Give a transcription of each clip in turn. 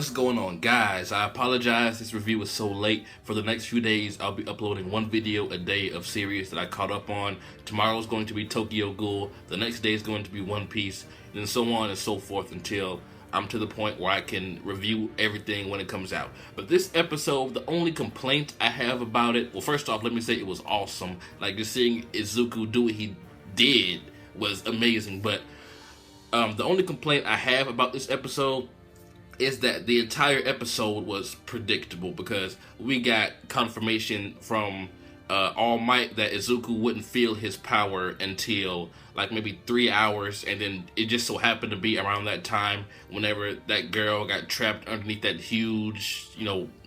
What's going on, guys? I apologize, this review was so late. For the next few days I'll be uploading one video a day of series that I caught up on. Tomorrow's going to be Tokyo Ghoul, the next day is going to be One Piece, and so on and so forth until I'm to the point where I can review everything when it comes out. But this episode, the only complaint I have about it, well, first off, let me say it was awesome. Like, just seeing Izuku do what he did was amazing. But the only complaint I have about this episode is that the entire episode was predictable, because we got confirmation from All Might that Izuku wouldn't feel his power until like maybe 3 hours, and then it just so happened to be around that time whenever that girl got trapped underneath that huge,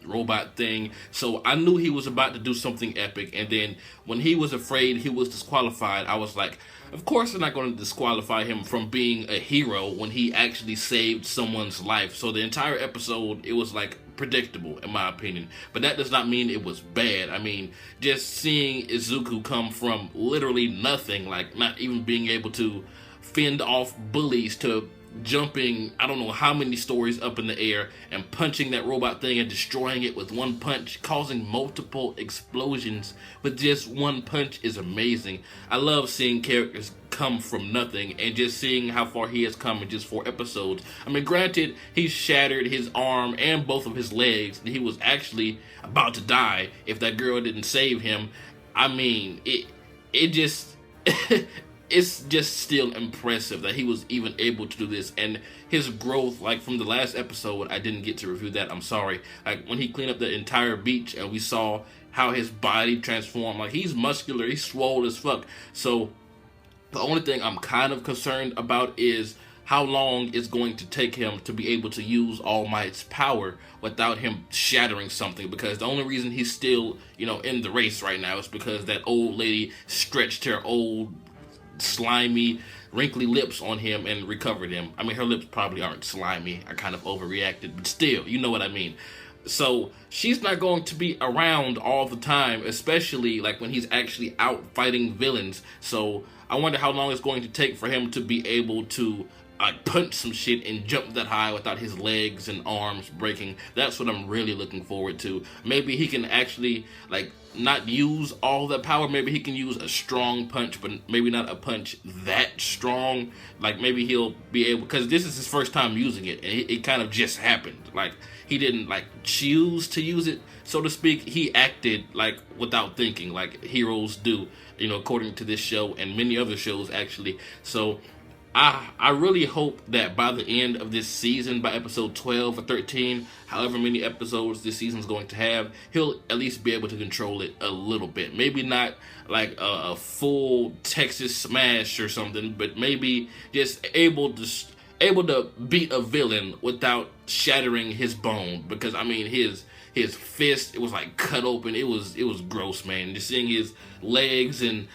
robot thing. So I knew he was about to do something epic, and then when he was afraid he was disqualified, I was like, of course they're not going to disqualify him from being a hero when he actually saved someone's life. So the entire episode, it was like predictable in my opinion, but that does not mean it was bad. I mean, just seeing Izuku come from literally nothing, like not even being able to fend off bullies, to jumping I don't know how many stories up in the air and punching that robot thing and destroying it with one punch, causing multiple explosions with just one punch, is amazing. I love seeing characters come from nothing and just seeing how far he has come in just 4 episodes. I mean, granted, he shattered his arm and both of his legs, and he was actually about to die if that girl didn't save him. I mean, it just it's just still impressive that he was even able to do this, and his growth, like from the last episode, I didn't get to review that, I'm sorry. Like when he cleaned up the entire beach and we saw how his body transformed, like he's muscular, he's swole as fuck. So the only thing I'm kind of concerned about is how long it's going to take him to be able to use All Might's power without him shattering something, because the only reason he's still, in the race right now is because that old lady stretched her old slimy wrinkly lips on him and recovered him. I mean, her lips probably aren't slimy, I kind of overreacted, but still, you know what I mean. So she's not going to be around all the time, especially like when he's actually out fighting villains. So I wonder how long it's going to take for him to be able to punch some shit and jump that high without his legs and arms breaking. That's what I'm really looking forward to. Maybe he can actually not use all that power. Maybe he can use a strong punch, but maybe not a punch that strong. Like maybe he'll be able, because this is his first time using it, and it kind of just happened. Like he didn't choose to use it, so to speak. He acted without thinking, like heroes do, according to this show and many other shows actually. So I really hope that by the end of this season, by episode 12 or 13, however many episodes this season's going to have, he'll at least be able to control it a little bit. Maybe not like a full Texas smash or something, but maybe just able to beat a villain without shattering his bone. Because I mean, his fist, it was like cut open. It was gross, man. Just seeing his legs and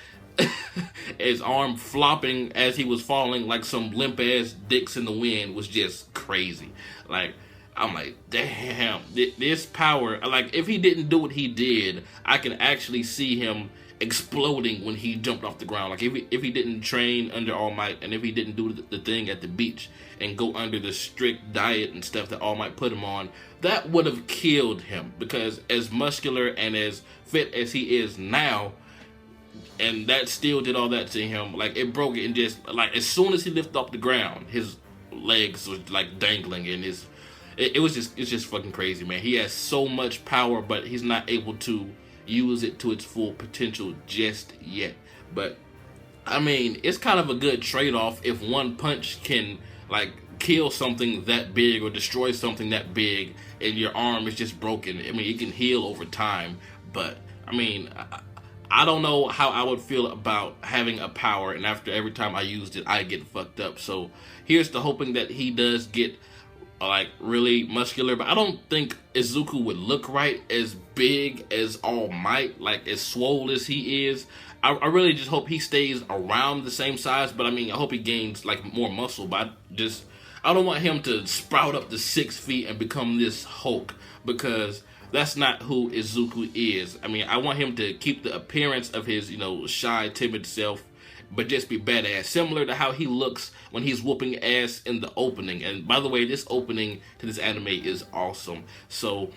his arm flopping as he was falling like some limp ass dicks in the wind was just crazy. Like, I'm like, damn, this power. Like, if he didn't do what he did, I can actually see him exploding when he jumped off the ground. Like, if he didn't train under All Might, and if he didn't do the thing at the beach and go under the strict diet and stuff that All Might put him on, that would have killed him. Because as muscular and as fit as he is now, and that still did all that to him, like it broke it, and just as soon as he lifted off the ground, his legs was dangling, and it's just fucking crazy, man. He has so much power, but he's not able to use it to its full potential just yet. But I mean, it's kind of a good trade-off if one punch can kill something that big or destroy something that big, and your arm is just broken. I mean, it can heal over time, but I mean, I don't know how I would feel about having a power, and after every time I used it, I get fucked up. So here's to hoping that he does get really muscular, but I don't think Izuku would look right as big as All Might, as swole as he is. I really just hope he stays around the same size, but I mean, I hope he gains more muscle, but I don't want him to sprout up to 6 feet and become this Hulk, because that's not who Izuku is. I mean, I want him to keep the appearance of his, shy, timid self, but just be badass, similar to how he looks when he's whooping ass in the opening. And by the way, this opening to this anime is awesome. So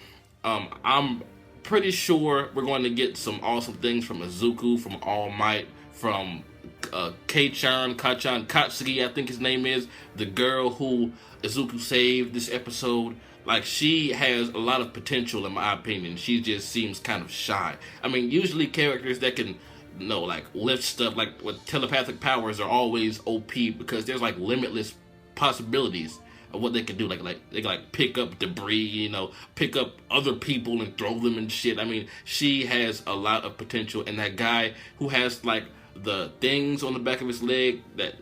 I'm pretty sure we're going to get some awesome things from Izuku, from All Might, from Kachan, Katsuki, I think his name is, the girl who Izuku saved this episode. Like, she has a lot of potential in my opinion. She just seems kind of shy. I mean, usually characters that can, you know, like lift stuff, like with telepathic powers, are always OP because there's like limitless possibilities of what they can do. Like they can like pick up debris, you know, pick up other people and throw them and shit. I mean, she has a lot of potential. And that guy who has like the things on the back of his leg that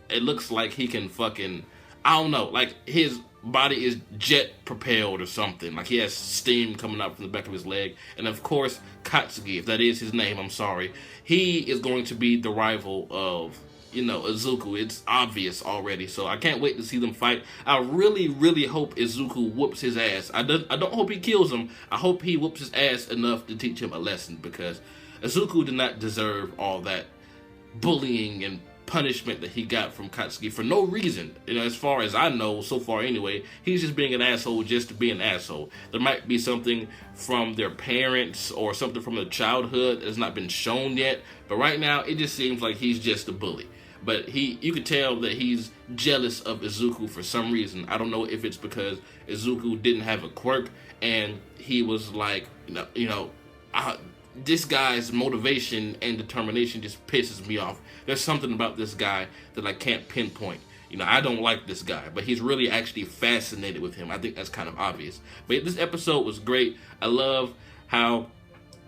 it looks like he can fucking, I don't know, like his body is jet propelled or something. Like he has steam coming out from the back of his leg. And of course, Katsuki, if that is his name, I'm sorry, he is going to be the rival of, you know, Izuku. It's obvious already. So I can't wait to see them fight. I really, really hope Izuku whoops his ass. I don't hope he kills him. I hope he whoops his ass enough to teach him a lesson, because Izuku did not deserve all that bullying and punishment that he got from Katsuki for no reason. You know, as far as I know, so far anyway, he's just being an asshole just to be an asshole. There might be something from their parents or something from their childhood that has not been shown yet, but right now it just seems like he's just a bully. But you could tell that he's jealous of Izuku for some reason. I don't know if it's because Izuku didn't have a quirk and he was like, this guy's motivation and determination just pisses me off. There's something about this guy that I can't pinpoint. You know, I don't like this guy, but he's really actually fascinated with him. I think that's kind of obvious. But this episode was great. I love how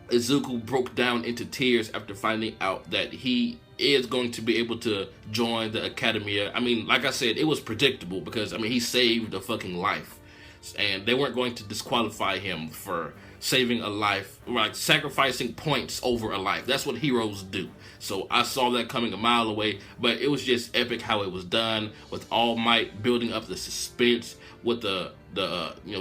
Izuku broke down into tears after finding out that he is going to be able to join the Academia. I mean, like I said, it was predictable because, I mean, he saved a fucking life. And they weren't going to disqualify him for saving a life, like sacrificing points over a life. That's what heroes do. So I saw that coming a mile away, but it was just epic how it was done, with All Might building up the suspense, with the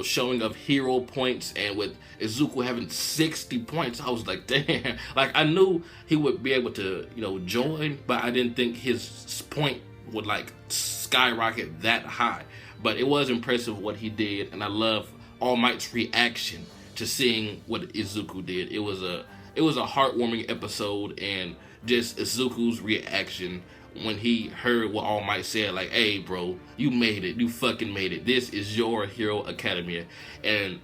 showing of hero points, and with Izuku having 60 points. I was like, damn. Like, I knew he would be able to, join, but I didn't think his point would like skyrocket that high. But it was impressive what he did, and I love All Might's reaction to seeing what Izuku did. It was a heartwarming episode, and just Izuku's reaction when he heard what All Might said, like, hey bro, you made it, you fucking made it. This is your Hero Academia. And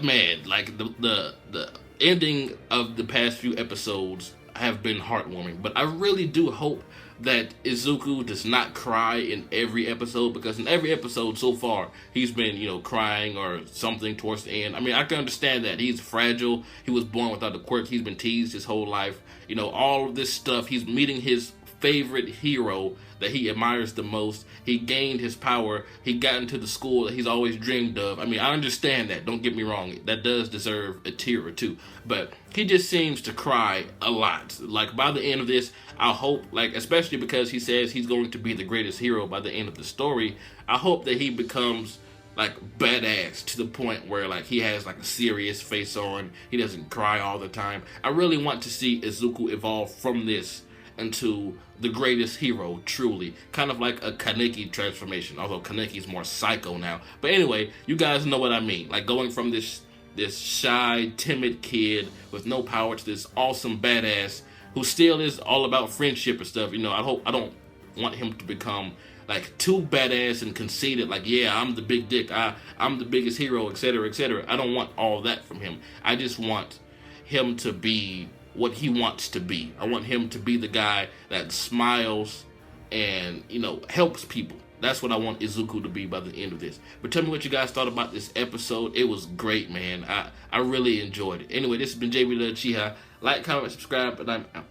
man, like the ending of the past few episodes have been heartwarming, but I really do hope that Izuku does not cry in every episode, because in every episode so far he's been crying or something towards the end. I mean, I can understand that he's fragile, he was born without a quirk, he's been teased his whole life, all of this stuff. He's meeting his favorite hero that he admires the most. He gained his power, he got into the school that he's always dreamed of. I mean, I understand that, don't get me wrong, that does deserve a tear or two, but he just seems to cry a lot. Like, by the end of this, I hope, like, especially because he says he's going to be the greatest hero by the end of the story, I hope that he becomes like badass to the point where like he has like a serious face on, he doesn't cry all the time. I really want to see Izuku evolve from this into the greatest hero, truly. Kind of like a Kaneki transformation, although Kaneki's more psycho now. But anyway, you guys know what I mean. Like, going from this shy, timid kid with no power to this awesome badass who still is all about friendship and stuff. I don't want him to become like too badass and conceited, like, yeah, I'm the big dick, I'm the biggest hero, etc., etc. I don't want all that from him. I just want him to be what he wants to be. I want him to be the guy that smiles and, helps people. That's what I want Izuku to be by the end of this. But tell me what you guys thought about this episode. It was great, man. I really enjoyed it. Anyway, this has been jbDAuchiha. Like, comment, subscribe, and I'm out.